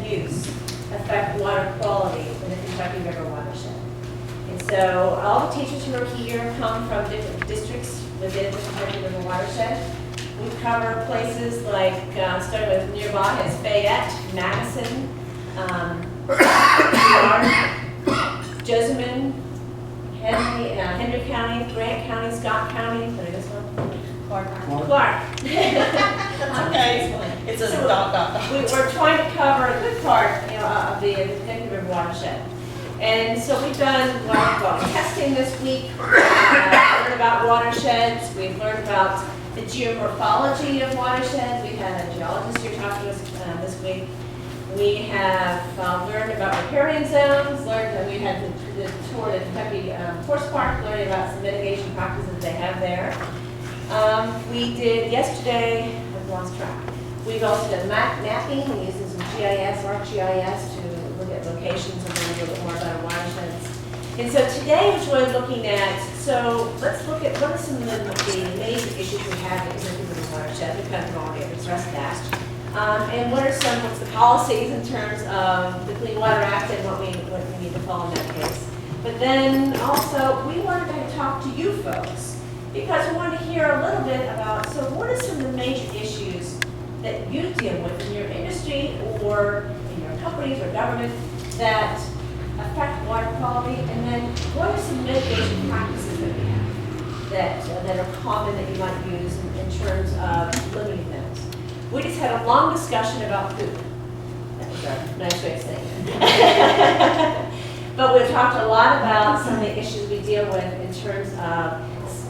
land use affect water quality in the Kentucky River watershed. And so all the teachers who are here come from different districts within the Kentucky River watershed. We cover places like, starting with nearby is Fayette, Madison, Jessamine, Henry County, Grant County, Scott County, what is this one? Clark. Okay, it's a dot. We're trying to cover a good part, of the Kentucky River watershed. And so we've done testing this week, learned about watersheds, we've learned about the geomorphology of watersheds. We had a geologist here talk to us this week. We have learned about riparian zones, learned that we had the tour of the Kentucky Horse Park, learning about some mitigation practices they have there. We did yesterday, I've lost track. We've also done mapping, we used some GIS, ArcGIS to look at locations and learn a little bit more about our watersheds. And so today we're really looking at, so let's look at what are some of the major issues we have in the watershed. We've kind of already addressed that. And what's the policies in terms of the Clean Water Act and what we need to follow in that case. But then also we wanted to talk to you folks because we wanted to hear a little bit about, so what are some of the major issues that you deal with in your industry or in your companies or government that affect water quality, and then what are some mitigation practices that we have that are common that you might use in terms of limiting those? We just had a long discussion about food. That was a nice way of saying it. But we've talked a lot about some of the issues we deal with in terms of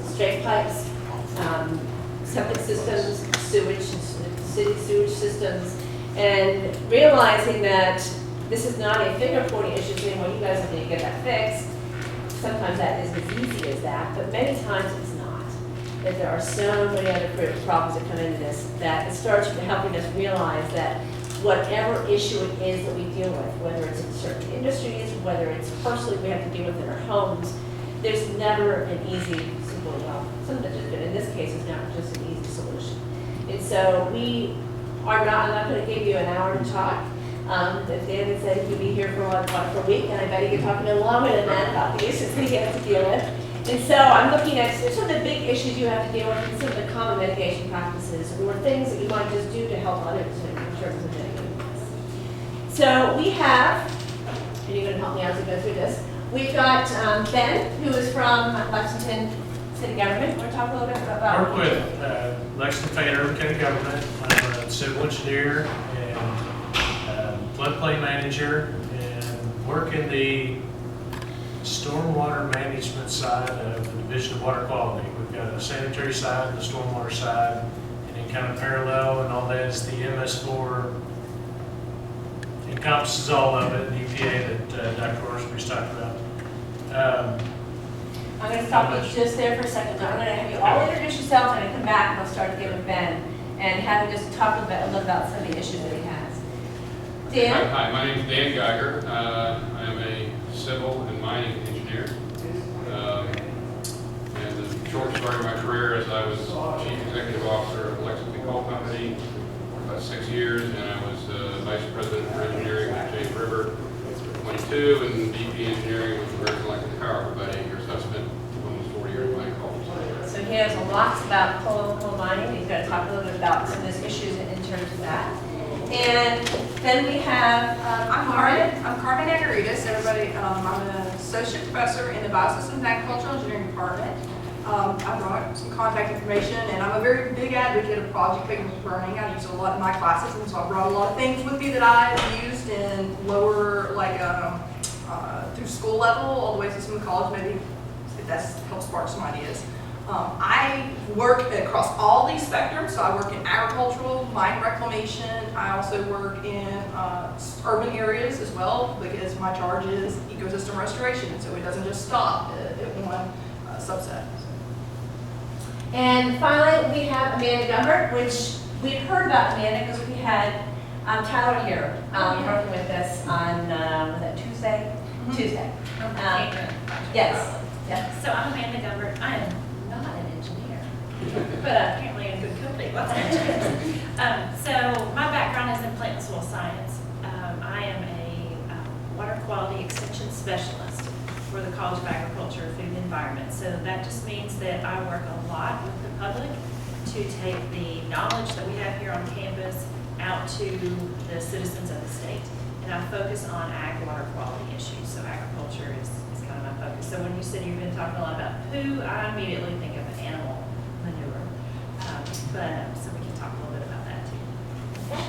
straight pipes, septic systems, city sewage systems, and realizing that this is not a finger-pointing issue saying, well, you guys are going to get that fixed. Sometimes that isn't as easy as that, but many times it's not. That there are so many other problems that come into this that it starts helping us realize that whatever issue it is that we deal with, whether it's in certain industries, whether it's personally we have to deal with in our homes, there's never an easy, simple, well, sometimes it's good. In this case, it's not just an easy solution. And so we are not, I'm not going to give you an hour to talk. If David said he'd be here for a week, and I bet he could talk no longer than that about the issues that he has to deal with. And so I'm looking at some of the big issues you have to deal with and some of the common mitigation practices or things that you might just do to help others in terms of mitigating this. So we have, and you're going to help me out as we go through this, we've got Ben, who is from Lexington City Government. Want to talk a little bit about I work with Lexington Fayette Urban County Government. I'm a civil engineer and floodplain manager, and work in the stormwater management side of the Division of Water Quality. We've got a sanitary side and the stormwater side, and then kind of parallel, and all that is the MS4 encompasses all of it, the EPA that Dr. Horsby's talked about. I'm going to stop you just there for a second. I'm going to have you all introduce yourselves, and I'm going to come back and I'll start again with Ben and have him just talk a little about some of the issues that he has. Dan? Hi, my name is Dan Geiger. I am a civil and mining engineer. And the short story of my career is I was Chief Executive Officer of Lexington Coal Company for about 6 years, and I was Vice President for Engineering at James River for 22, and VP Engineering with American Electric Power for about 8 years. So I spent almost 40 years mining coal. So he has lots about coal mining. He's going to talk a little bit about some of those issues in terms of that. And then we have I'm Carmen Agaritas. Everybody, I'm an associate professor in the Biosystems and Agricultural Engineering Department. I brought some contact information, and I'm a very big advocate of project-based learning. I use it a lot in my classes, and so I brought a lot of things with me that I've used in lower, like through school level, all the way to some college, maybe if that helps spark some ideas. I work across all these spectrums, so I work in agricultural, mine reclamation. I also work in urban areas as well, because my charge is ecosystem restoration, so it doesn't just stop at one subset. And finally, we have Amanda Gumbert, which we've heard about Amanda because we had Tyler here working with us on, was that Tuesday? Mm-hmm. Tuesday. Yes. Yeah. So I'm Amanda Gumbert. I am not an engineer, but apparently in good company. Lots of engineers. So my background is in plant and soil science. I specialist for the College of Agriculture, Food and Environment. So that just means that I work a lot with the public to take the knowledge that we have here on campus out to the citizens of the state. And I focus on ag water quality issues, so agriculture is kind of my focus. So when you said you've been talking a lot about poo, I immediately think of animal manure. So we can talk a little bit about that too. Okay.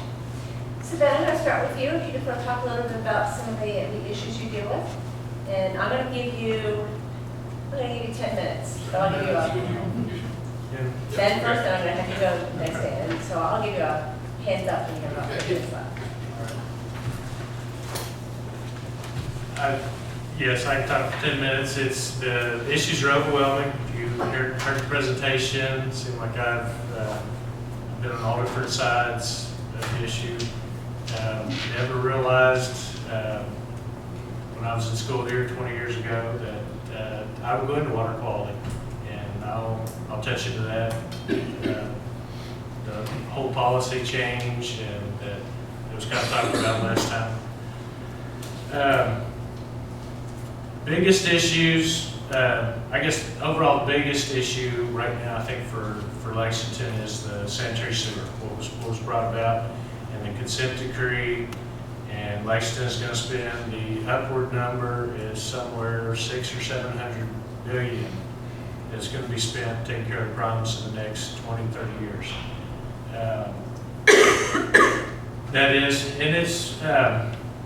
So then I'm going to start with you. If you just want to talk a little bit about some of the issues you deal with. And I'm going to give you 10 minutes. So I'll give you Ben first, and I'm going to have you go next day. And so I'll give you a hands up when you're about 5 minutes left. Yes, I can talk for 10 minutes. The issues are overwhelming. You heard the presentation. It seemed like I've been on all different sides of the issue. Never realized when I was in school here 20 years ago that I would go into water quality, and I'll touch into that. The whole policy change, and that it was kind of talked about last time. Biggest issues, I guess overall the biggest issue right now, I think for Lexington is the sanitary sewer, what was brought about in the consent decree. And Lexington is going to spend, the upward number is somewhere 600 or 700 billion that's going to be spent taking care of the problems in the next 20, 30 years. That is, and it's,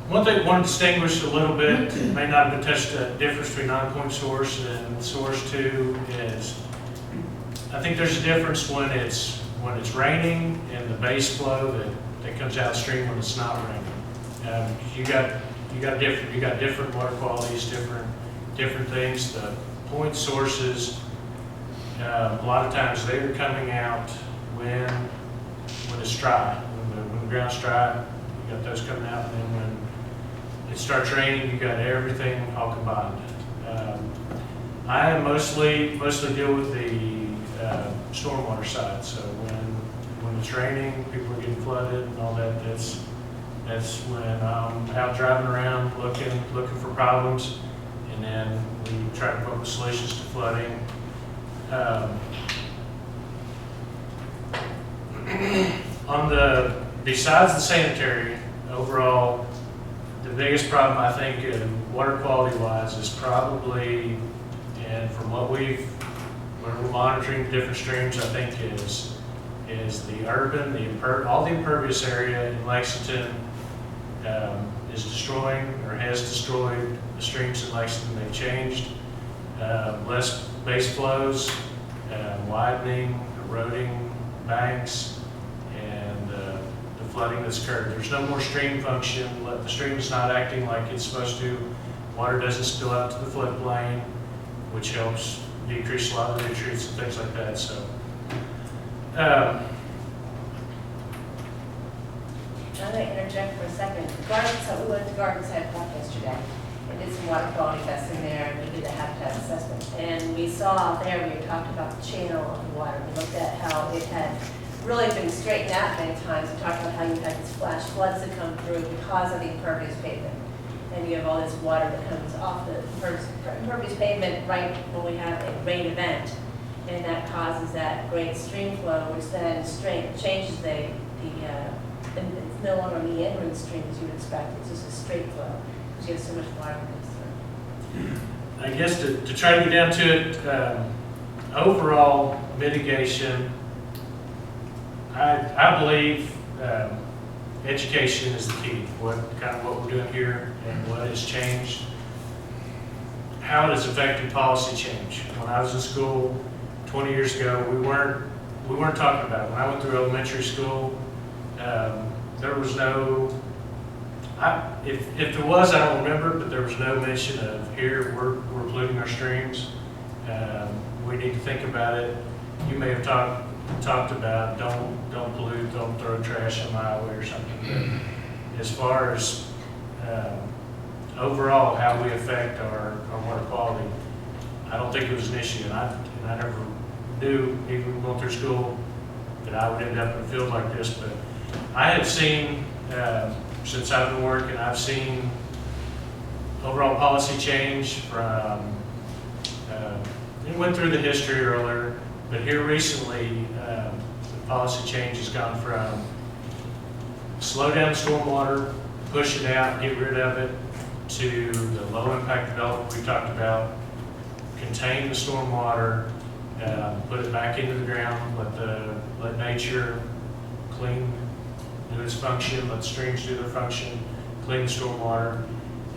one thing I want to distinguish a little bit, may not have been touched, the difference between non-point source and source 2 is, I think there's a difference when it's raining and the base flow that comes outstream when it's not raining. You got different water qualities, different things. The point sources, a lot of times they're coming out when it's dry, when the ground's dry. You got those coming out, and then when it starts raining, you got everything all combined. I mostly deal with the stormwater side. So when it's raining, people are getting flooded and all that. That's when I'm out driving around looking for problems, and then we try to come up with solutions to flooding. Besides the sanitary, overall, the biggest problem I think water quality wise is probably, and from what when we're monitoring the different streams, I think is the urban, all the impervious area in Lexington is destroying or has destroyed the streams in Lexington. They've changed, less base flows, widening, eroding banks, and the flooding that's occurred. There's no more stream function. The stream is not acting like it's supposed to. Water doesn't spill out to the floodplain, which helps decrease a lot of the nutrients and things like that. So. I'm going to interject for a second. We went to Gardenside Park yesterday and did some water quality tests in there, and we did a habitat assessment. And we saw there, we talked about the channel of the water. We looked at how it had really been straightened out many times. We talked about how you had these flash floods that come through because of the impervious pavement. And you have all this water that comes off the impervious pavement right when we have a rain event. And that causes that great stream flow, which then changes and it's no longer a meandering stream as you would expect. It's just a straight flow because you have so much water that comes through. I guess to try to get down to it, overall mitigation, I believe education is the key. What we're doing here and what has changed, how it has affected policy change. When I was in school 20 years ago, we weren't talking about it. When I went through elementary school, there was no, if there was, I don't remember, but there was no mention of here, we're polluting our streams. We need to think about it. You may have talked about don't pollute, don't throw trash on the highway or something. But as far as overall how we affect our water quality, I don't think it was an issue. And I never knew, even going through school, that I would end up in a field like this. But I have seen, since I've been working, I've seen overall policy change from, we went through the history earlier, but here recently, the policy change has gone from slow down stormwater, push it out, get rid of it, to the low impact development we talked about, contain the stormwater, put it back into the ground, let nature clean, do its function, let streams do their function, clean the stormwater,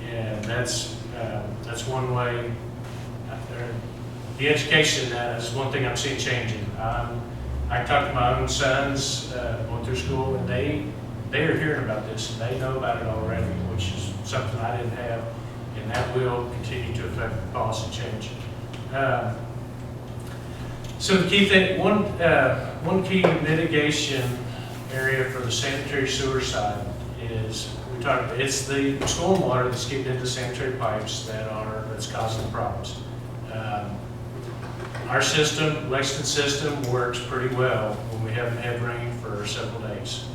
and that's one way. The education in that is one thing I'm seeing changing. I talked to my own sons going through school, and they are hearing about this, and they know about it already, which is something I didn't have, and that will continue to affect the policy change. So the key thing, one key mitigation area for the sanitary sewer side is, we talked about, it's the stormwater that's getting into sanitary pipes that's causing the problems. Our system, Lexington system, works pretty well when we haven't had rain for several days.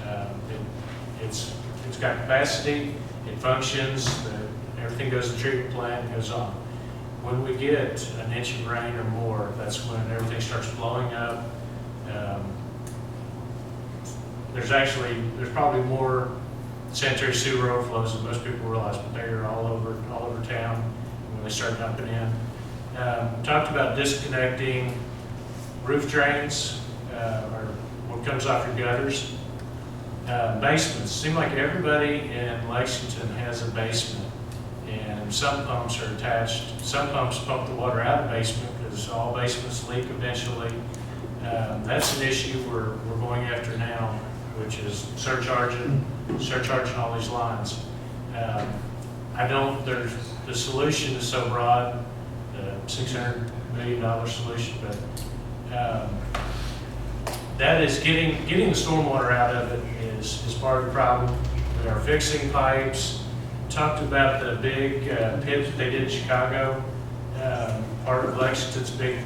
It's got capacity, it functions, everything goes to the treatment plant, and goes on. When we get an inch of rain or more, that's when everything starts blowing up. There's probably more sanitary sewer overflows than most people realize, but they are all over town when they start dumping in. Talked about disconnecting roof drains, or what comes off your gutters. Basements. Seem like everybody in Lexington has a basement, and some pumps are attached. Some pumps pump the water out of the basement because all basements leak eventually. That's an issue we're going after now, which is surcharging all these lines. The solution is so broad, the $600 million solution, but that is getting the stormwater out of it is part of the problem. We are fixing pipes. Talked about the big pit that they did in Chicago. Part of Lexington's big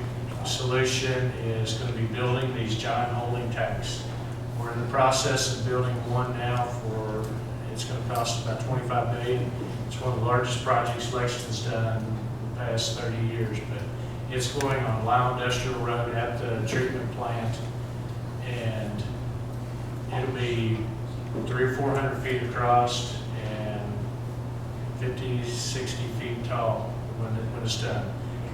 solution is going to be building these giant holding tanks. We're in the process of building one now it's going to cost about $25 million. It's one of the largest projects Lexington's done in the past 30 years, but it's going on Lyle Industrial Road at the treatment plant, and it'll be 300 or 400 feet across and 50, 60 feet tall when it's done.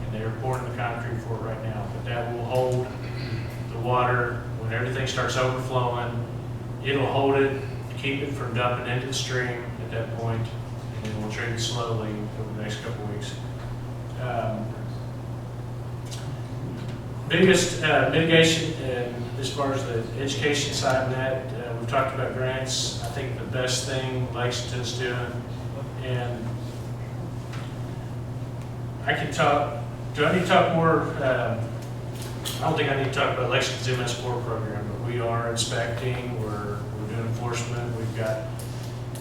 And they're pouring the concrete for it right now, but that will hold the water when everything starts overflowing. It'll hold it, keep it from dumping into the stream at that point, and then we'll treat it slowly over the next couple of weeks. Biggest mitigation, as far as the education side of that, we've talked about grants. I think the best thing Lexington's doing, and I can talk, do I need to talk more? I don't think I need to talk about Lexington's MS4 program, but we are inspecting, we're doing enforcement. We've got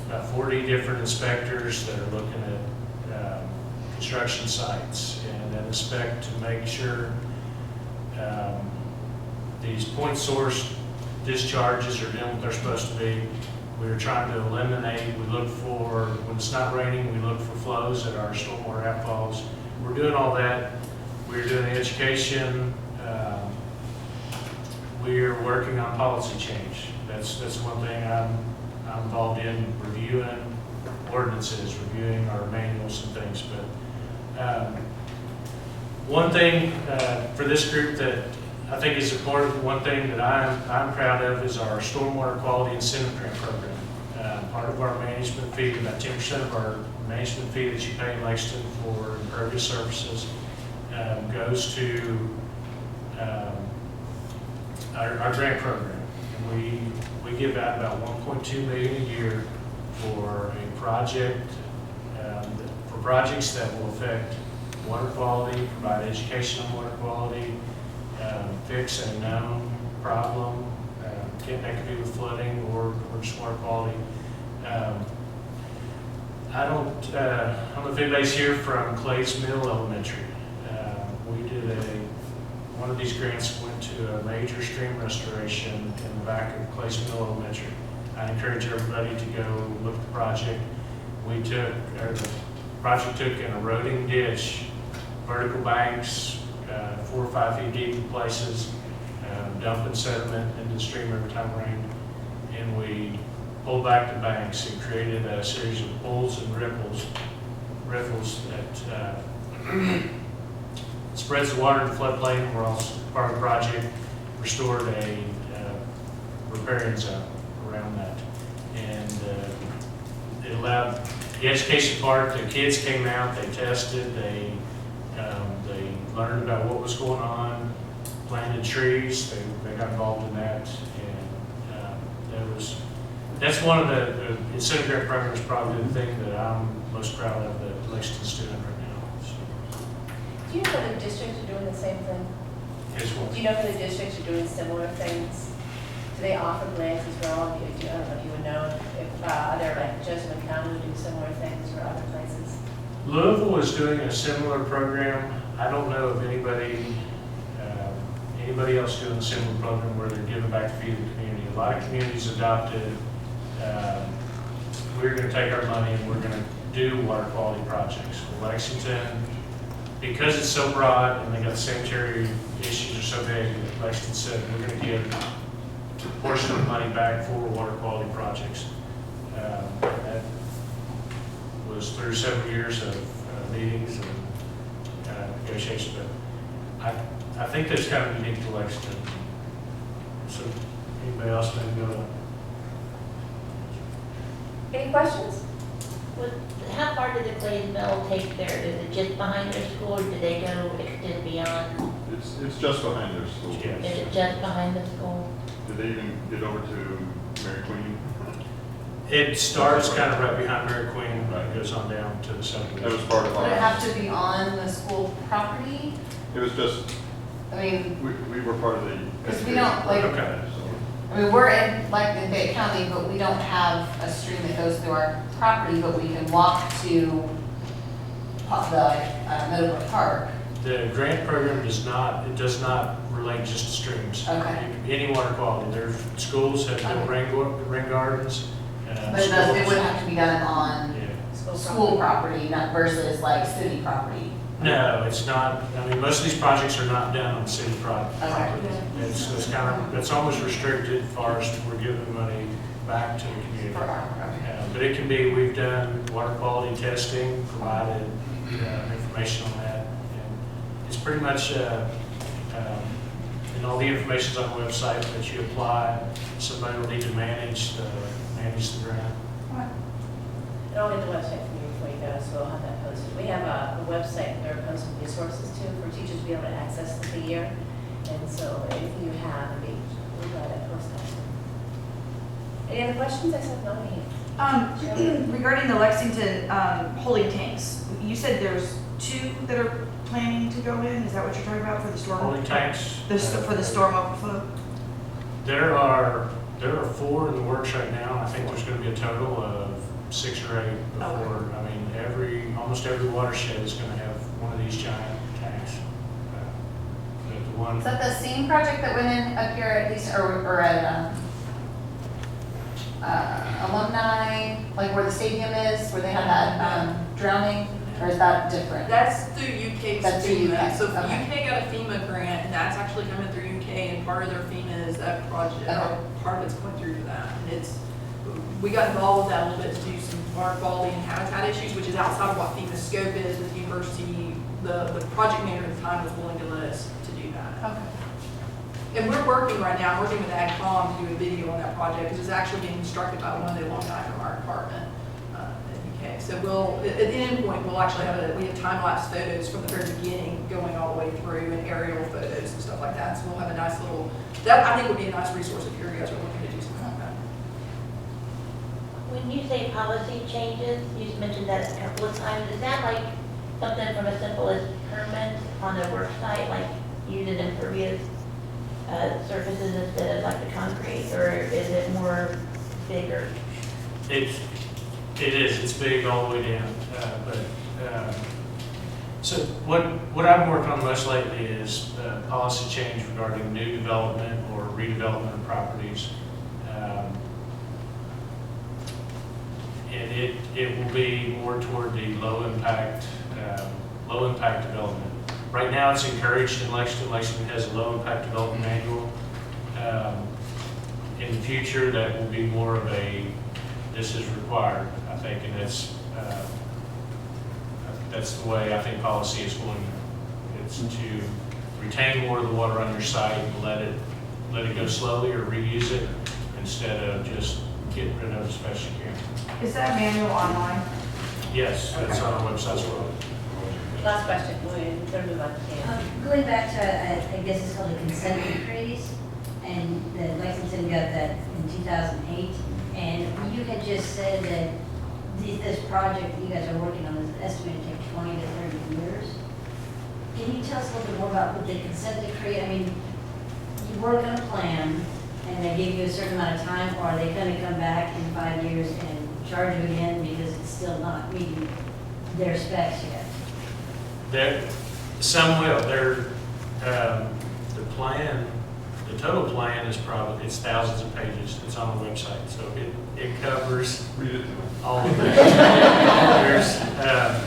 about 40 different inspectors that are looking at construction sites and that inspect to make sure these point source discharges are doing what they're supposed to be. We're trying to eliminate, we look for, when it's not raining, we look for flows at our stormwater outfalls. We're doing all that. We're doing the education. We're working on policy change. That's one thing I'm involved in, reviewing ordinances, reviewing our manuals and things. But one thing for this group that I think is important, one thing that I'm proud of is our stormwater quality incentive grant program. Part of our management fee, about 10% of our management fee that you pay in Lexington for impervious surfaces goes to our grant program. And we give out about $1.2 million a year for a project, for projects that will affect water quality, provide education on water quality, fix a known problem. That could be with flooding or just water quality. I don't know if anybody's here from Clays Mill Elementary. We did one of these grants went to a major stream restoration in the back of Clays Mill Elementary. I encourage everybody to go look at the project. We took, or the project took an eroding ditch, vertical banks, 4 or 5 feet deep in places, dumping sediment into the stream every time it rained, and we pulled back the banks and created a series of pools and riffles that spreads the water in the floodplain. We're also part of the project, restored a riparian zone around that, and it allowed the education part. The kids came out, they tested, they learned about what was going on, planted trees. They got involved in that, and that's one of the incentive grant program is probably the thing that I'm most proud of that Lexington's doing right now. So, Do you know if other districts are doing the same thing? here's one. Do you know if other districts are doing similar things? Do they offer grants as well? I don't know if you would know if other, like Joseph County would do similar things or other places. Louisville is doing a similar program. I don't know of anybody else doing a similar program where they're giving back to feed the community. A lot of communities adopted, we're going to take our money and we're going to do water quality projects. Lexington, because it's so broad and they got the sanitary issues are so big, Lexington said we're going to give a portion of the money back for water quality projects. That was through several years of meetings and negotiations, but I think that's kind of unique to Lexington. So anybody else maybe go to? Any questions? How far did the Clays Mill take there? Is it just behind their school, or did they go extend beyond? It's just behind their school. Yes. Is it just behind the school? Did they even get over to Mary Queen? It starts kind of right behind Mary Queen, Right. goes on down to the south. That was part of Would it our, have to be on the school property? it was just, I mean, we were part of the. 'Cause we don't, like- Okay. we're in, like, in Fayette County, but we don't have a stream that goes through our property, but we can walk to the Middlebrook Park. The grant program does not relate just to streams. Okay. Any water quality. There's schools have built rain gardens. But it would have to be done on Yeah. school property, not versus like city property. No, it's not. I mean, most of these projects are not done on city property. Okay. It's kind of, it's almost restricted as far as we're giving money back to the community. For our, okay. But it can be, we've done water quality testing, provided information on that. And it's pretty much, and all the information's on the website that you apply. Somebody will need to manage the grant. And I'll get the website from you before you go, so we'll have that posted. We have a website where we're posting resources too for teachers to be able to access the year. And so anything you have, we'll glad to post that. Any other questions? I said no hand. Regarding the Lexington holding tanks, you said there's 2 that are planning to go in, is that what you're talking about for the storm? Holding tanks. For the storm overflow? There are 4 in the works right now. I think there's going to be a total of 6 or 8 before. I mean, almost every watershed is going to have one of these giant tanks. The one. Is that the same project that went in up here at least, or at alumni, like where the stadium is, where they had that drowning, or is that different? That's through UK's That's through FEMA. UK, So okay. UK got a FEMA grant, and that's actually coming through UK, and part of their FEMA is that project, Okay. part of it's going through that. And we got involved with that a little bit to do some water quality and habitat issues, which is outside of what FEMA's scope is with the university. The project manager at the time was willing to let us to do that. Okay. And we're working right now, working with AgCom to do a video on that project, because it's actually being constructed by one of the alumni from our department at UK. So at the end point, we'll actually we have time-lapse photos from the very beginning going all the way through, and aerial photos and stuff like that. So we'll have a nice little, that I think would be a nice resource if you guys are looking to do something like that. When you say policy changes, you just mentioned that a couple of times. Is that like something from as simple as permits on the work site, like using impervious surfaces instead of like the concrete, or is it more bigger? It is. It's big all the way down. So what I've worked on most lately is policy change regarding new development or redevelopment of properties. And it will be more toward the low impact development. Right now, it's encouraged in Lexington. Lexington has a low impact development manual. In the future, that will be more of a, this is required, I think, and that's the way I think policy is going. It's to retain more of the water on your site and let it go slowly or reuse it instead of just getting rid of it as best you can. Is that manual online? Yes, that's on our website as well. Last question, we're gonna move on to Dan. Going back to, I guess it's called a consent decrees, and that Lexington got that in 2008, and you had just said that this project that you guys are working on is estimated to take 20 to 30 years. Can you tell us a little bit more about what the consent decree, I mean, you work on a plan, and they give you a certain amount of time, or are they gonna come back in 5 years and charge you again because it's still not meeting their specs yet? Some will. The total plan is probably, it's thousands of pages. It's on the website, so it covers Read it. all of that.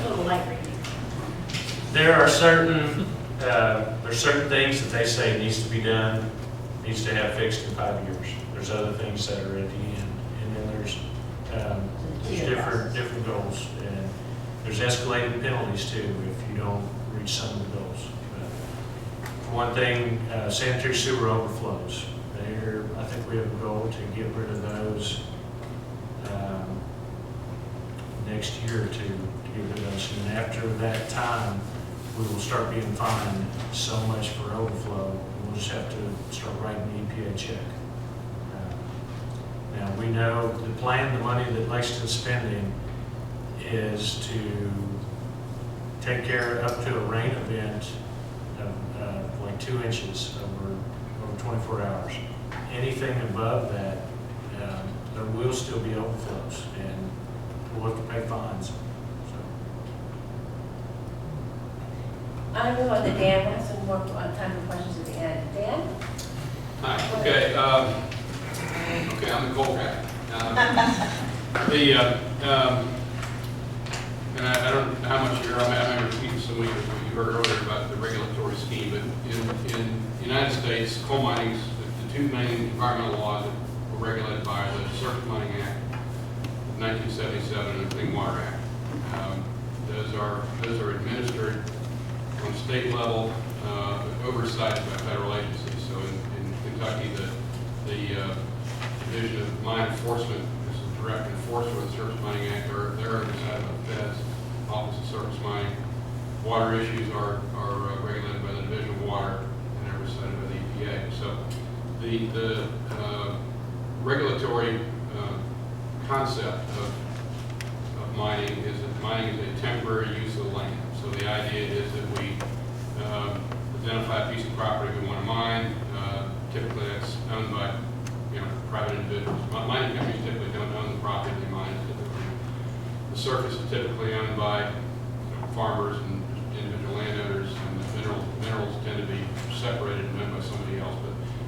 A little light reading. There are certain things that they say needs to be done, needs to have fixed in 5 years. There's other things that are at the end, and then there's different goals, and there's escalated penalties too if you don't reach some of the goals. For one thing, sanitary sewer overflows. I think we have a goal to get rid of those next year or two, to get rid of those. And after that time, we will start being fined so much for overflow. We'll just have to start writing the EPA check. Now, we know the plan, the money that Lexington's spending is to take care up to a rain event of like 2 inches over 24 hours. Anything above that, there will still be overflows, and we'll have to pay fines. So. I'm going to move on to Dan. We'll have some more time for questions at the end. Dan? Hi, okay, okay, I'm the cold guy. And I don't know how much I remember repeating some of what you heard earlier about the regulatory scheme, but in the United States, coal mining, the 2 main environmental laws that were regulated by the Surface Mining Act of 1977 and the Clean Water Act. Those are administered on state level, oversight by federal agencies. So in Kentucky, the Division of Mine Enforcement is the direct enforcer of the Surface Mining Act. They're oversight by the Feds, Office of Surface Mining. Water issues are regulated by the Division of Water and oversight by the EPA. So the regulatory concept of mining is that mining is a temporary use of the land. So the idea is that we identify a piece of property we want to mine. Typically, that's owned by private individuals. Mining companies typically don't own the property they mine. The surface is typically owned by farmers and individual landowners, and the minerals tend to be separated and owned by somebody else.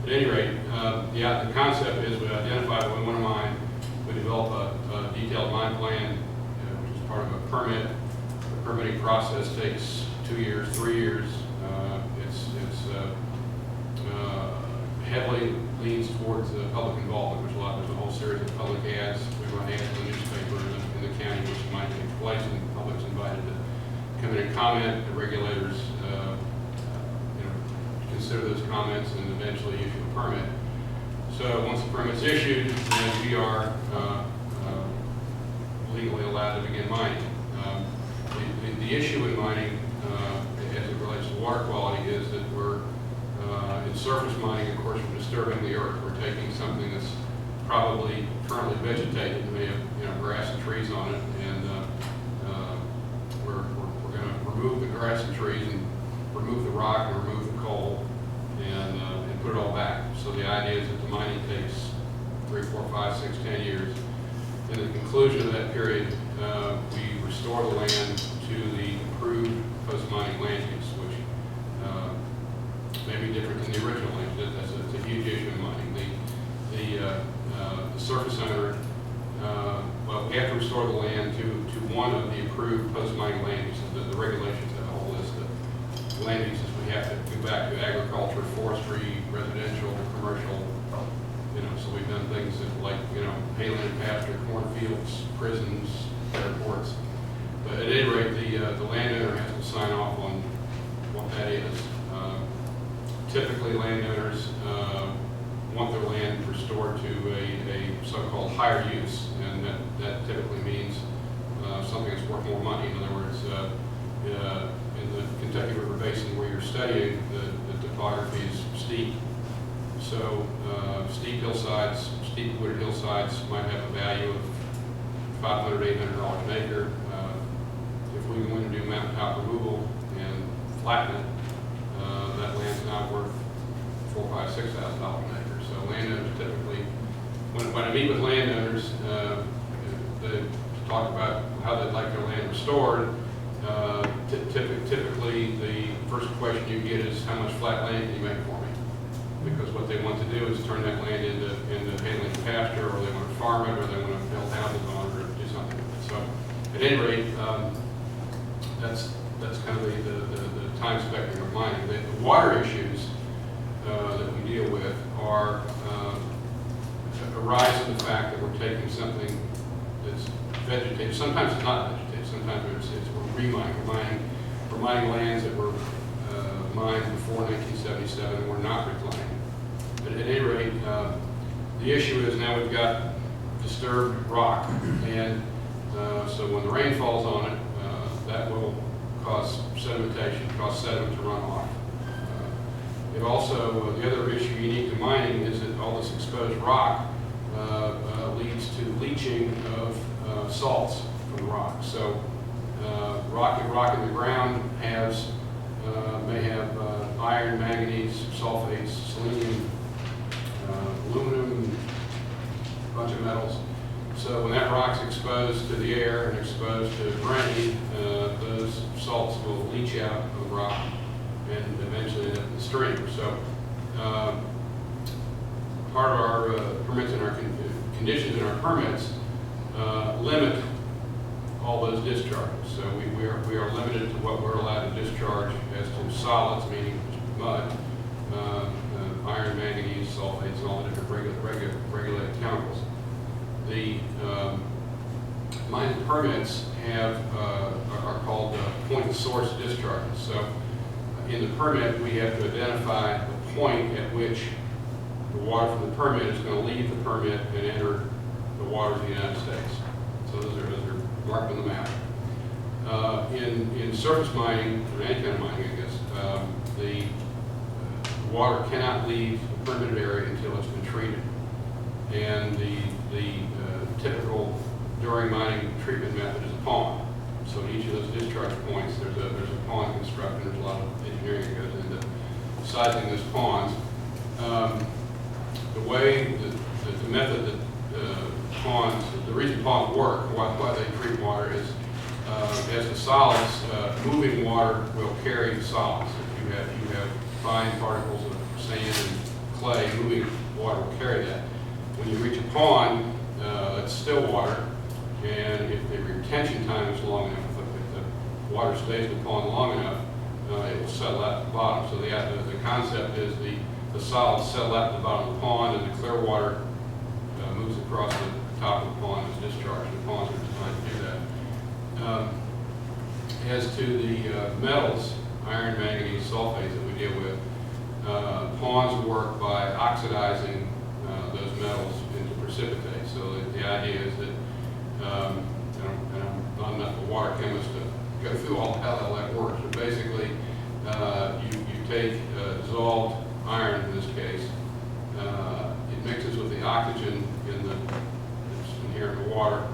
But at any rate, the concept is we identify what we want to mine. We develop a detailed mine plan, which is part of a permit. The permitting process takes 2 years, 3 years. Heavily leans towards public involvement, which there's a whole series of public ads. We run ads in the newspaper in the county, which might take place, and the public's invited to come in and comment. The regulators, consider those comments and eventually issue a permit. So once the permit's issued, then we are legally allowed to begin mining. The issue in mining, as it relates to water quality, is that we're in surface mining, of course, we're disturbing the earth. We're taking something that's probably currently vegetated, and may have grass and trees on it, and we're going to remove the grass and trees and remove the rock and remove the coal and put it all back. So the idea is that the mining takes 3, 4, 5, 6, 10 years. In the conclusion of that period, we restore the land to the approved post-mining land use, which may be different than the original land. That's a huge issue in mining. The surface owner, well, we have to restore the one of the approved post-mining land uses. The regulations have a whole list of land uses. We have to go back to agriculture, forestry, residential, commercial. So we've done things like, hayland and pasture, cornfields, prisons, airports. But at any rate, the landowner has to sign off on what that is. Typically, landowners want their land restored to a so-called higher use, and that typically means something that's worth more money. In other words, in the Kentucky River Basin where you're studying, the topography is steep. So steep hillsides, steep wooded hillsides might have a value of $500, $800 an acre. If we go in and do mountaintop removal and flatten it, that land's now worth $4,000, $5,000, $6,000 an acre. So landowners typically, when I meet with landowners, they talk about how they'd like their land restored. Typically, the first question you get is, how much flat land can you make for me? Because what they want to do is turn that land into hayland pasture, or they want to farm it, or they want to build houses on it, or do something with it. So, at any rate, that's kind of the time spectrum of mining. The water issues that we deal with are arise from the fact that we're taking something that's vegetative. Sometimes it's not vegetative. Sometimes we're remining. We're mining lands that were mined before 1977 and we're not reclaimed. But at any rate, the issue is now we've got disturbed rock, and so when the rain falls on it, that will cause sedimentation, cause sediment to run off. It also, the other issue unique to mining is that all this exposed rock leads to leaching of salts from the rock. So rock in the ground may have iron, manganese, sulfates, selenium, aluminum, a bunch of metals. So when that rock's exposed to the air and exposed to rain, those salts will leach out of the rock and eventually end up in the stream. So part of our permits and our conditions in our permits limit all those discharges. So we are limited to what we're allowed to discharge as to solids, meaning mud, iron, manganese, sulfates, and all the different regulated chemicals. The mining permits are called point of source discharges. So in the permit, we have to identify the point at which the water from the permit is going to leave the permit and enter the waters of the United States. So those are marked on the map. In surface mining, or any kind of mining, I guess, the water cannot leave the permitted area until it's been treated. And the typical during mining treatment method is a pond. So in each of those discharge points, there's a pond constructed. There's a lot of engineering that goes into sizing those ponds. The way the method that ponds, the reason ponds work, why they treat water is as the solids, moving water will carry the solids. If you have fine particles of sand and clay, moving water will carry that. When you reach a pond, it's still water, and if the retention time is long enough, if the water stays in the pond long enough, it will settle out at the bottom. So the concept is the solids settle out at the bottom of the pond, and the clear water moves across the top of the pond and is discharged. The ponds are designed to do that. As to the metals, iron, manganese, sulfates that we deal with, ponds work by oxidizing those metals into precipitate. So the idea is that, and I'm not the water chemist to go through how all that works, but basically you take dissolved iron in this case, it mixes with the oxygen that's inherent in the water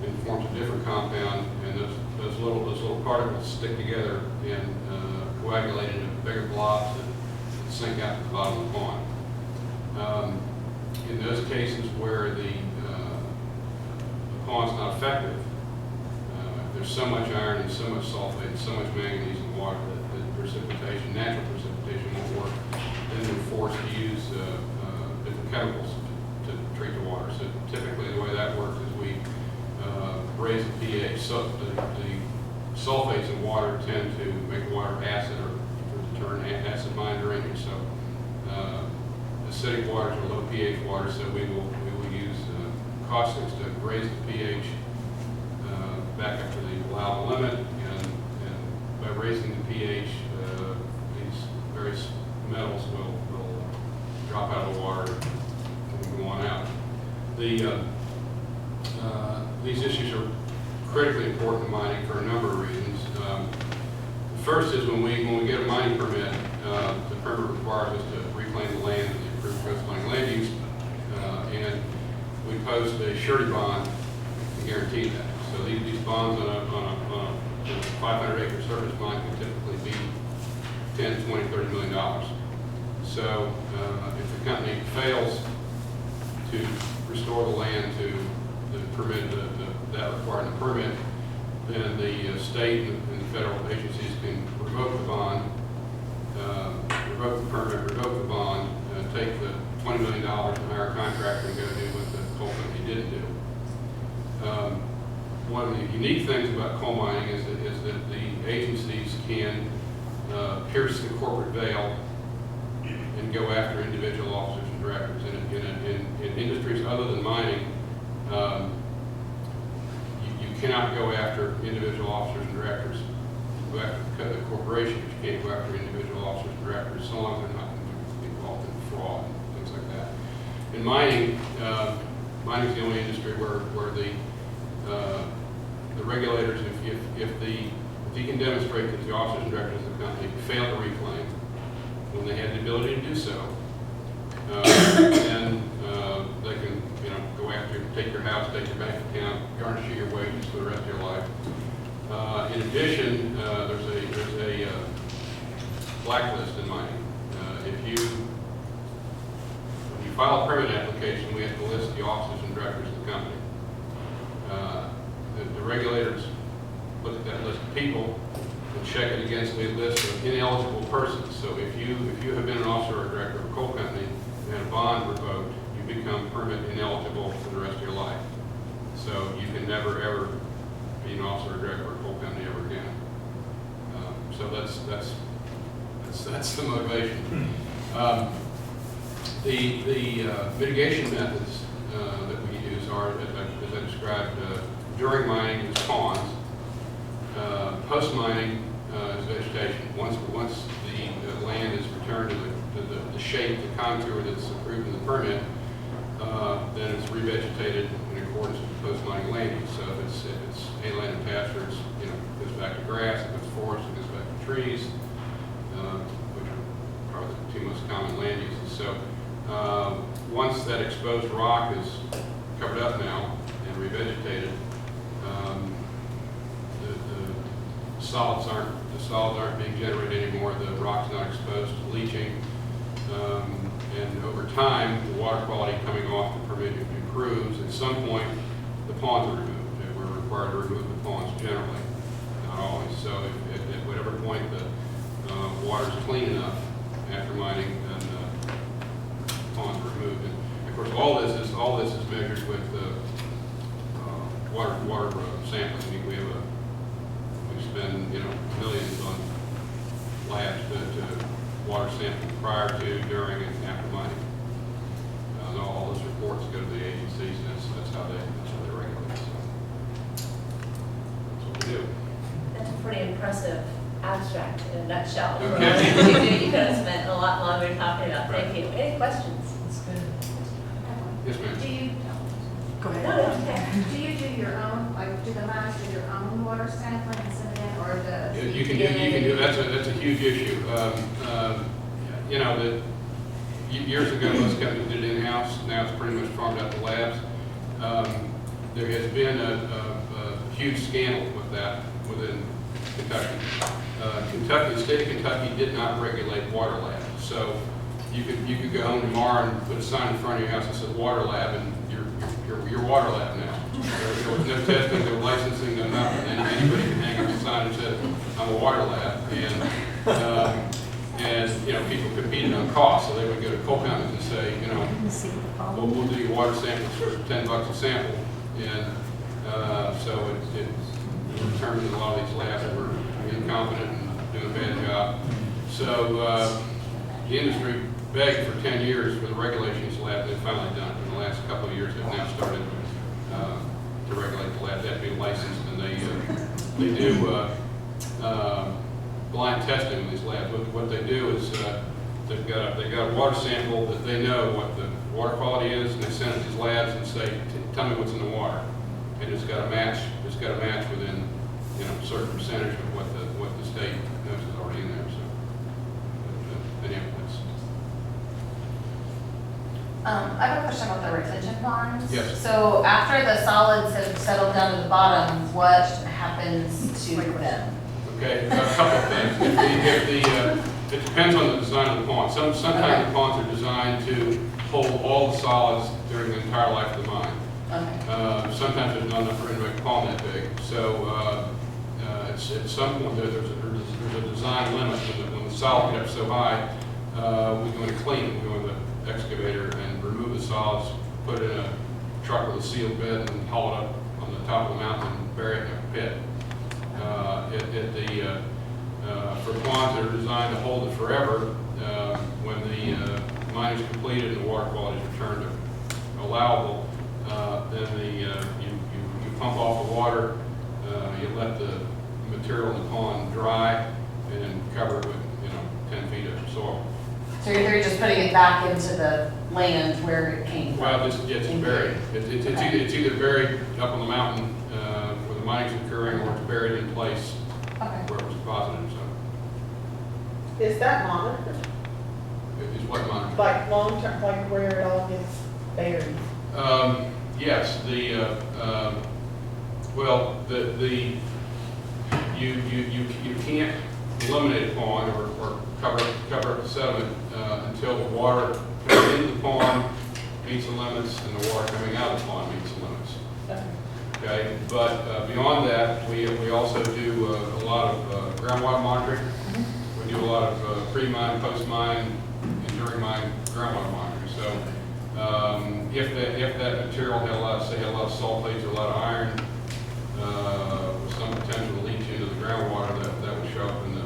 and forms a different compound, and those little particles stick together and coagulate into bigger blobs that sink out to the bottom of the pond. In those cases where the pond's not effective, there's so much iron and so much sulfate and so much manganese in water that precipitation, natural precipitation won't work. Then they're forced to use different chemicals to treat the water. So typically the way that works is we raise the pH. So the sulfates in water tend to make water acid or to turn acid mine drainage. So acidic waters are low pH waters, so we will use caustics to raise the pH back up to the allowable limit, and by raising the pH, these various metals will drop out of the water and go on out. These issues are critically important in mining for a number of reasons. The first is when we get a mining permit, the permit requires us to reclaim the land in the approved coastline land use, and we post a surety bond to guarantee that. So these bonds on a 500-acre surface mine can typically be $10, $20, $30 million. So if the company fails to restore the land to the permit that required the permit, then the state and the federal agencies can revoke the bond, revoke the permit, revoke the bond, take the $20 million and hire a contractor and go do what the coal company didn't do. One of the unique things about coal mining is that the agencies can pierce the corporate veil and go after individual officers and directors. In industries other than mining, you cannot go after individual officers and directors. You go after the corporation, but you can't go after individual officers and directors so long as they're not involved in fraud and things like that. In mining, mining is the only industry where the regulators, if you can demonstrate that the officers and directors of the company failed to reclaim when they had the ability to do so, then they can, go after you, take your house, take your bank account, garnish you your wages for the rest of your life. In addition, there's a blacklist in mining. When you file a permit application, we have to list the officers and directors of the company. The regulators look at that list of people and check it against a list of ineligible persons. So if you have been an officer or director of a coal company and had a bond revoked, you become permit ineligible for the rest of your life. So you can never ever be an officer or director of a coal company ever again. So that's the motivation. The mitigation methods that we use are, as I described, during mining is ponds. Post-mining is vegetation. Once the land is returned to the shape, the contour that's approved in the permit, then it's revegetated in accordance with post-mining land use. So if it's hay land and pasture, it goes back to grass. If it's forest, it goes back to trees, which are probably the two most common land uses. So once that exposed rock is covered up now and revegetated, the solids aren't being generated anymore. The rock's not exposed to leaching, and over time, the water quality coming off the permit improves. At some point, the ponds are removed. We're required to remove the ponds generally, not always. So at whatever point the water is clean enough after mining, then the ponds are removed. And of course, all this is measured with water sampling. We spend millions on labs to water sampling prior to, during, and after mining. All those reports go to the agencies, and that's how they regulate. So that's what we do. That's a pretty impressive abstract in a nutshell. Okay. You could have spent a lot longer talking about. Thank you. Any questions? Yes, ma'am. Do you, Go No, ahead. no, okay. do you do your own, like, do the mines do your own water sampling and send it in, or the? You can do, that's a huge issue. Years ago, most companies did it in-house. Now it's pretty much farmed out to labs. There has been a huge scandal with that within Kentucky. The state of Kentucky did not regulate water labs. So you could go home tomorrow and put a sign in front of your house that says water lab, and you're water lab now. There was no testing, no licensing, no nothing. Anybody can hang up a sign that says, I'm a water lab. And people competed on cost, so they would go to coal companies and say, we'll do your water samples for $10 a sample. And So it determines that a lot of these labs were incompetent and doing a bad job. So the industry begged for 10 years for the regulations lab. They've finally done it. In the last couple of years, they've now started to regulate the lab. They have to be licensed, and they do blind testing in these labs. What they do is they've got a water sample that they know what the water quality is, and they send it to these labs and say, tell me what's in the water. And it's got to match. It's got to match within a certain percentage of what the state knows is already in there. So, anyway, that's. I have a question about the retention ponds. Yes. So after the solids have settled down to the bottom, what happens to them? Okay, a couple of things. It depends on the design of the pond. Sometimes the ponds are designed to hold all the solids during the entire life of the mine. Okay. Sometimes there's not enough room to make a pond that big. So at some point there's a design limit. When the solids get up so high, we go in and clean it. We go in the excavator and remove the solids, put it in a truck with a sealed bed, and haul it up on the top of the mountain and bury it in a pit. For ponds that are designed to hold it forever, when the mine is completed and the water quality is returned to allowable, then you pump off the water, you let the material in the pond dry, and then cover it with 10 feet of soil. So they're just putting it back into the land where it came from? Well, it's buried. It's either buried up on the mountain where the mining's occurring, or it's buried in place Okay. where it was deposited. So, Is that monitored? is what monitored? Like long-term, like where it all gets buried? Yes, you can't eliminate a pond or cover up the sediment until the water coming into the pond meets the limits and the water coming out of the pond meets the limits. Okay, but beyond that, we also do a lot of groundwater monitoring. We do a lot of pre-mine, post-mine, and during mine groundwater monitoring. So if that material had a lot of sulfates or a lot of iron, with some potential to leach into the groundwater, that would show up in the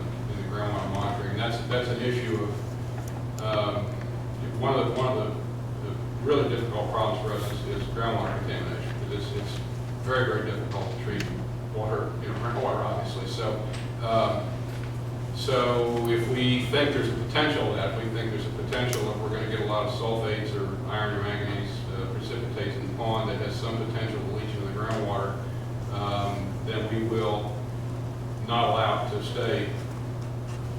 groundwater monitoring. And that's an issue of one of the really difficult problems for us is groundwater contamination, because it's very, very difficult to treat water, groundwater, obviously. So if we think there's a potential that we're going to get a lot of sulfates or iron or manganese precipitates in the pond that has some potential to leach into the groundwater, then we will not allow it to stay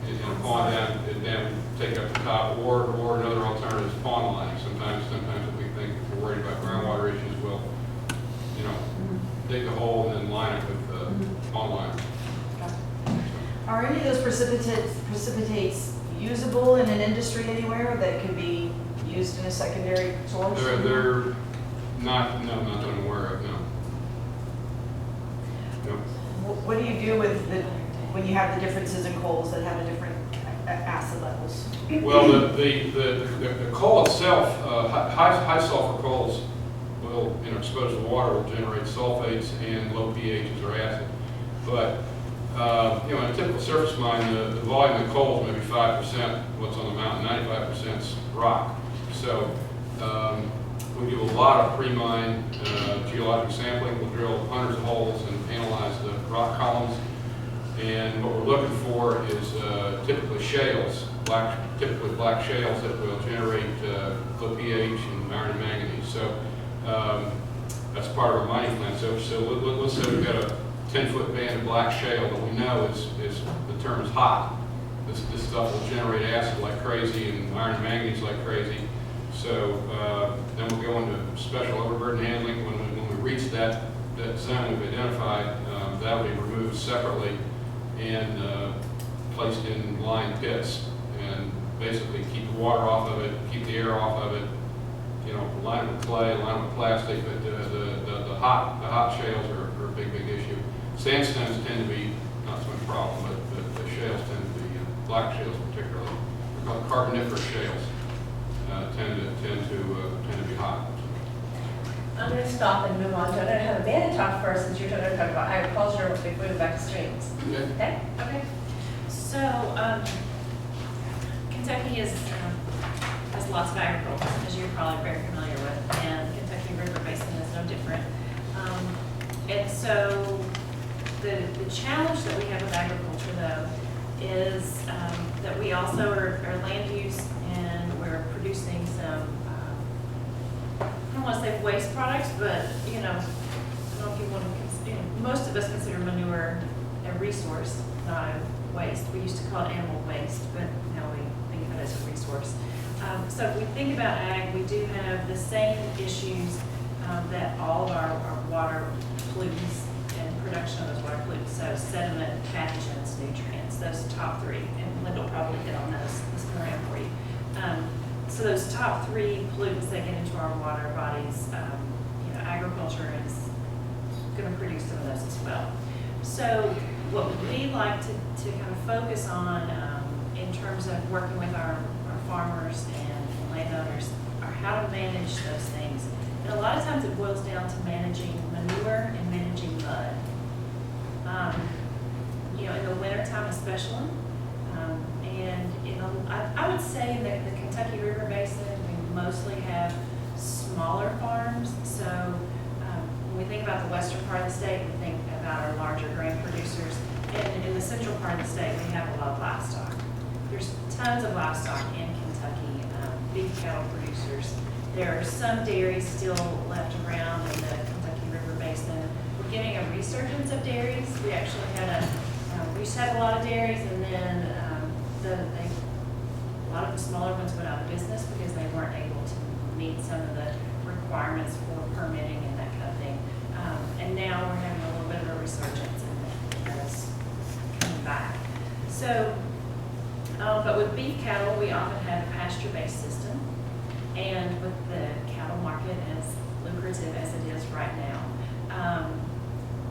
in a pond and then take up the top, or another alternative is pond lining. Sometimes if we think we're worried about groundwater issues, we'll dig the hole and then line it with pond liner. Are any of those precipitates usable in an industry anywhere that can be used in a secondary source? They're not that I'm aware of, no. Nope. What do you do with when you have the differences in coals that have a different acid levels? Well, the coal itself, high sulfur coals will, exposed to water, will generate sulfates and low pHs or acid. But in a typical surface mine, the volume of coal is maybe 5% what's on the mountain, 95% is rock. So we do a lot of pre-mine geologic sampling. We'll drill hundreds of holes and analyze the rock columns. And what we're looking for is typically shales, typically black shales that will generate low pH and iron and manganese. So that's part of our mining plan. So let's say we've got a 10-foot band of black shale that we know is the term is hot. This stuff will generate acid like crazy and iron and manganese like crazy. So then we'll go into special overburden handling. When we reach that zone we've identified, that will be removed separately and placed in lined pits, and basically keep the water off of it, keep the air off of it. Line it with clay, line it with plastic. But the hot shales are a big issue. Sandstones tend to be not so much problem, but the shales tend to be, black shales particularly, they're called carboniferous shales, tend to be hot. I'm gonna stop and move on to, I'm gonna have Amanda talk first, since you're gonna talk about agriculture before we go back to streams. Okay? Okay, so, Kentucky has lots of agriculture, as you're probably very familiar with, and Kentucky River Basin is no different. And so, the challenge that we have with agriculture though, is that we also are land use, and we're producing some, I don't want to say waste products, but, you know, I don't know if you want to, most of us consider manure a resource, not a waste. We used to call it animal waste, but now we think of it as a resource. So if we think about ag, we do have the same issues that all of our water pollutants and production of those water pollutants, so sediment, pathogens, nutrients, those top three, and Linda will probably hit on those this morning for you. So those top three pollutants that get into our water bodies, you know, agriculture is going to produce some of those as well. So what we like to kind of focus on in terms of working with our farmers and landowners are how to manage those things. And a lot of times it boils down to managing manure and managing mud. You know, in the wintertime especially. And you know, I would say that the Kentucky River Basin, we mostly have smaller farms. So when we think about the western part of the state, we think about our larger grain producers. And in the central part of the state, we have a lot of livestock. There's tons of livestock in Kentucky, beef cattle producers. There are some dairies still left around in the Kentucky River Basin. We're getting a resurgence of dairies. We actually had we used to have a lot of dairies, and then a lot of the smaller ones went out of business because they weren't able to meet some of the requirements for permitting and that kind of thing. And now we're having a little bit of a resurgence, and that's coming back. So, but with beef cattle, we often have a pasture-based system, and with the cattle market as lucrative as it is right now,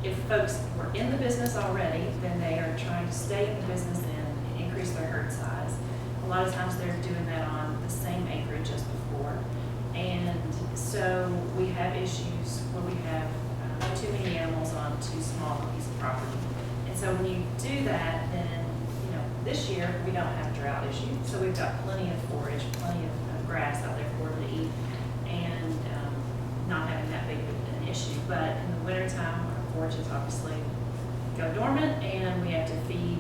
if folks were in the business already, then they are trying to stay in the business and increase their herd size. A lot of times they're doing that on the same acreage as before. And so we have issues where we have too many animals on too small a piece of property. And so when you do that, then, you know, this year we don't have drought issue. So we've got plenty of forage, plenty of grass out there for them to eat, and not having that big of an issue. But in the wintertime, forages obviously go dormant, and we have to feed.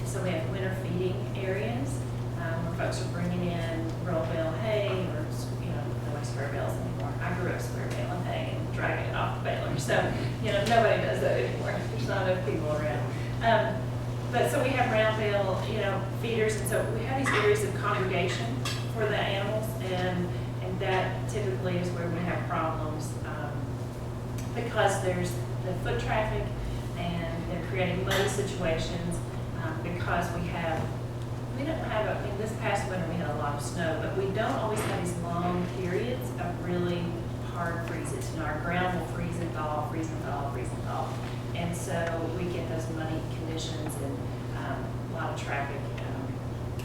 So we have winter feeding areas where folks are bringing in roll bale hay, or, you know, no square bales anymore. I grew up square baling hay and dragging it off the baler. So, you know, nobody does that anymore. There's not enough people around. But so we have round bale, you know, feeders, and so we have these areas of congregation for the animals, and that typically is where we have problems because there's the foot traffic, and they're creating muddy situations because we don't have, I mean, this past winter we had a lot of snow, but we don't always have these long periods of really hard freezes. You know, our ground will freeze and thaw, freeze and thaw, freeze and thaw. And so we get those muddy conditions and a lot of traffic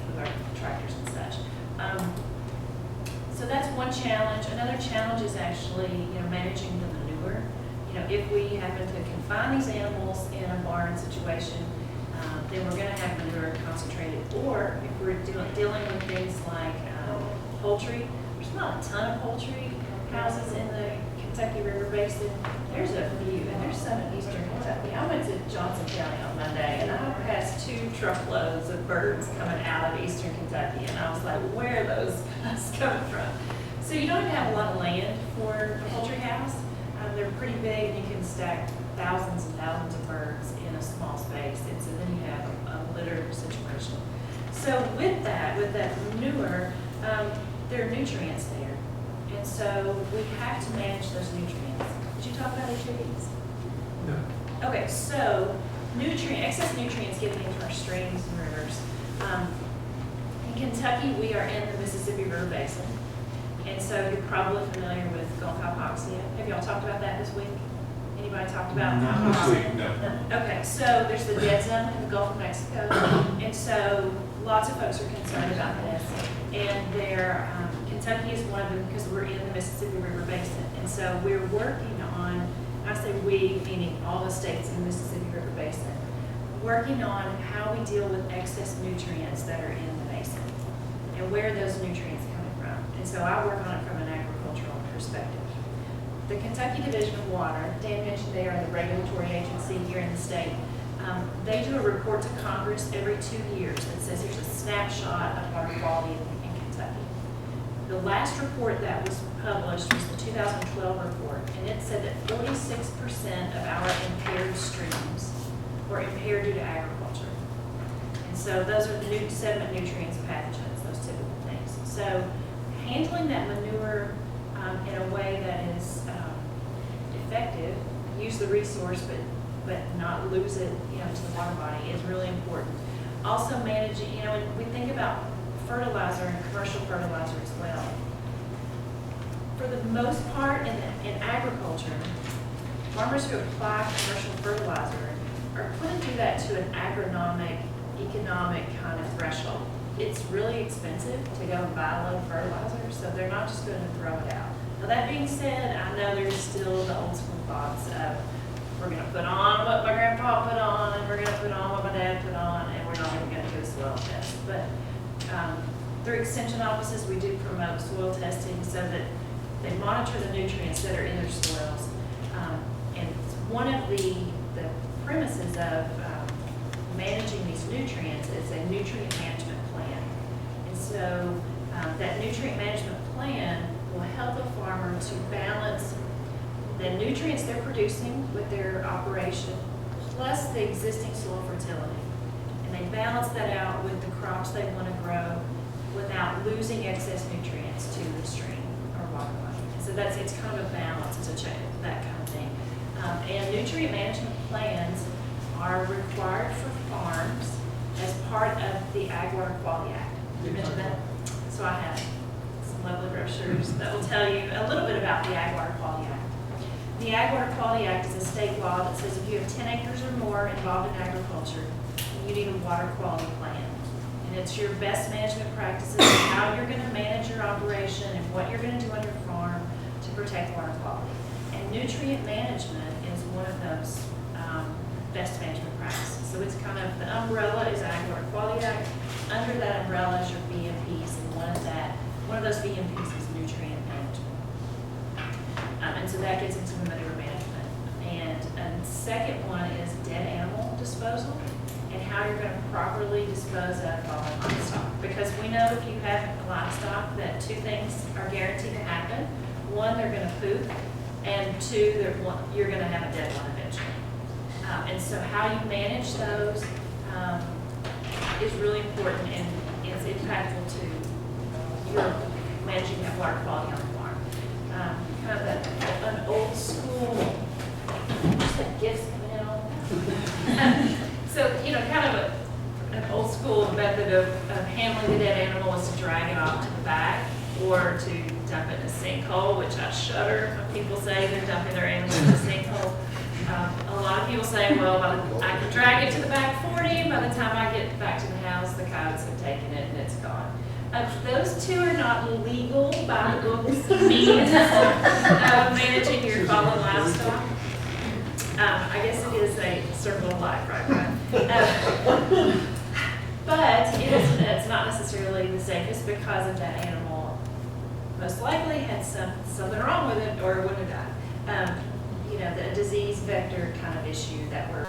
with our tractors and such. So that's one challenge. Another challenge is actually, you know, managing the manure. You know, if we happen to confine these animals in a barn situation, then we're going to have manure concentrated. Or if we're dealing with things like poultry, there's not a ton of poultry houses in the Kentucky River Basin. There's a few, and there's some in eastern Kentucky. I went to Johnson County on Monday, and I passed 2 truckloads of birds coming out of eastern Kentucky, and I was like, where are those guys coming from? So you don't even have a lot of land for a poultry house. They're pretty big, and you can stack thousands and thousands of birds in a small space, and so then you have a litter situation. So with that manure, there are nutrients there, and so we have to manage those nutrients. Did you talk about HABs? No. Okay, so excess nutrients getting into our streams and rivers. In Kentucky, we are in the Mississippi River Basin. And so you're probably familiar with Gulf hypoxia. Have y'all talked about that this week? Anybody talked about? Not this week, no. Okay, so there's the dead zone in the Gulf of Mexico. And so lots of folks are concerned about this. And Kentucky is one of them because we're in the Mississippi River Basin. And so we're working on, I say we, meaning all the states in the Mississippi River Basin, working on how we deal with excess nutrients that are in the basin and where those nutrients are coming from. And so I work on it from an agricultural perspective. The Kentucky Division of Water, Dan mentioned they are the regulatory agency here in the state. They do a report to Congress every 2 years that says here's a snapshot of water quality in Kentucky. The last report that was published was the 2012 report, and it said that 46% of our impaired streams were impaired due to agriculture. And so those are the sediment, nutrients, pathogens, those typical things. So handling that manure in a way that is effective, use the resource but not lose it, to the water body is really important. Also managing, when we think about fertilizer and commercial fertilizer as well. For the most part in agriculture, farmers who apply commercial fertilizer are putting through that to an agronomic, economic kind of threshold. It's really expensive to go and buy a load of fertilizer, so they're not just going to throw it out. Now that being said, I know there's still the old school thoughts of we're going to put on what my grandpa put on, and we're going to put on what my dad put on, and we're not even going to do a soil test. But through extension offices, we do promote soil testing so that they monitor the nutrients that are in their soils. And one of the premises of managing these nutrients is a nutrient management plan. And so that nutrient management plan will help the farmer to balance the nutrients they're producing with their operation, plus the existing soil fertility. And they balance that out with the crops they want to grow without losing excess nutrients to the stream or water body. So it's kind of a balance, it's a check, that kind of thing. And nutrient management plans are required for farms as part of the Ag Water Quality Act. Did you mention that? So I have some lovely brochures that will tell you a little bit about the Ag Water Quality Act. The Ag Water Quality Act is a state law that says if you have 10 acres or more involved in agriculture, you need a water quality plan. And it's your best management practices, how you're going to manage your operation and what you're going to do on your farm to protect water quality. And nutrient management is one of those best management practices. So it's kind of, the umbrella is Ag Water Quality Act. Under that umbrella is your BMPs, and one of those BMPs is nutrient management. And so that gets into manure management. And the second one is dead animal disposal and how you're going to properly dispose of fallen livestock. Because we know if you have livestock that two things are guaranteed to happen. One, they're going to poop, and two, you're going to have a dead one eventually. And so how you manage those is really important, and it's impactful to your managing that water quality on the farm. Kind of an old school, what's that, gifts coming in on? So, kind of an old school method of handling the dead animal is to drag it off to the back or to dump it in a sinkhole, which I shudder when people say they're dumping their animals in a sinkhole. A lot of people say, well, I can drag it to the back 40, by the time I get back to the house, the coyotes have taken it and it's gone. Those two are not legal by the books means of managing your fallen livestock. I guess it is a circle of life, right? But it's not necessarily the safest because of that animal most likely had something wrong with it or it wouldn't have died. The disease vector kind of issue that we're